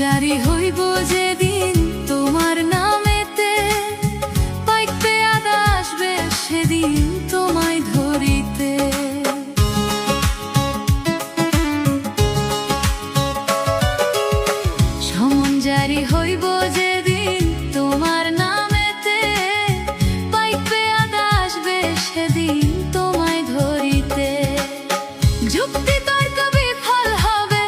জারি হইব যেদিন তোমার নামেতে, পাইতে আদা আসবে সেদিন তোমায় ধরিতে। সমন জারি হইব যেদিন তোমার নামেতে, পাইতে আদা আসবে সেদিন তোমায় ধরিতে। যুক্তি তর্ক বিফল হবে,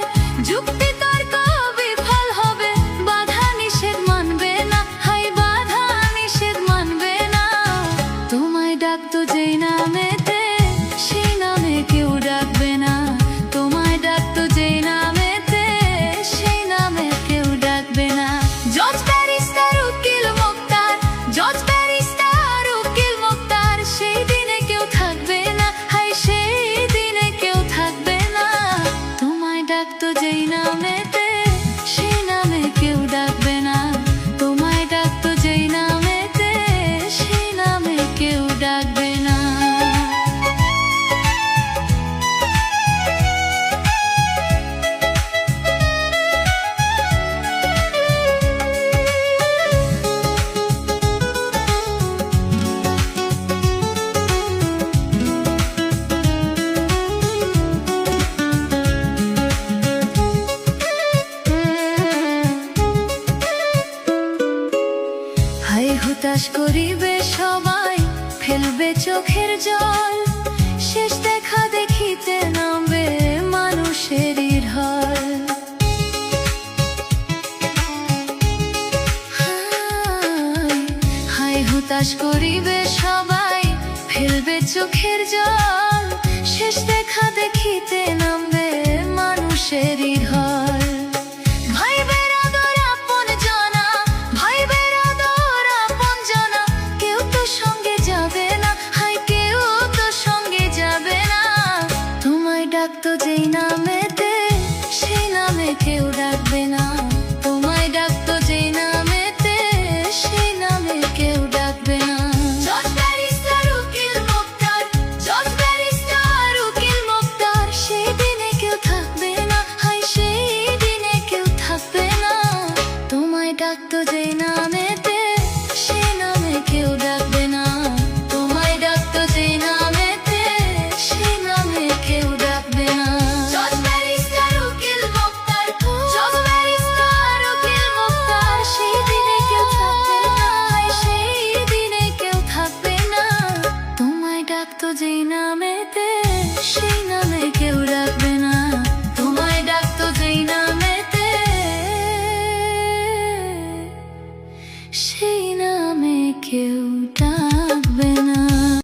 যুক্তি তর্ক বিফল হবে, বাধা নিষেধ মানবে না, হাই বাধা নিষেধ মানবে না। তোমায় ডাকতো যেই নামেতে, সেই নামে কেউ ডাকবে না। তোমায় ডাকতো যেই নামেতে, সেই নামে কেউ ডাকবে না। জজ ব্যারিস্টার উকিল মুক্তার, জজ ব্যারিস্টার উকিল মুক্তার, সেই দিনে কেউ থাকবে না, হাই সেই দিনে কেউ থাকবে না। তোমায় ডাকতো যেই নামেতে, সেই নামে কেউ ডাকবে না। তোমায় ডাকতো যেই নামেতে, সেই নামে কেউ ডাকবে না। হাই হুতাশ করিবে সবাই, ফেলবে চোখের জল, শেষ দেখা দেখিতে নামবে মানুষেরই ঢল। হাই হুতাশ করিবে সবাই, ফেলবে চোখের জল, শেষ দেখা দেখিতে নামবে মানুষেরই ঢল। ডাকতো যেই নামেতে, সেই নামে কেউ ডাকবে না। তোমায় ডাকতো যেই নামেতে, সেই নামে কেউ ডাকবে না। জজ ব্যারিস্টার উকিল মুক্তার, জজ ব্যারিস্টার উকিল মুক্তার, সেই দিনে কেউ থাকবে না, হাই সেই দিনে কেউ থাকবে না। তোমায় ডাকতো যেই নাম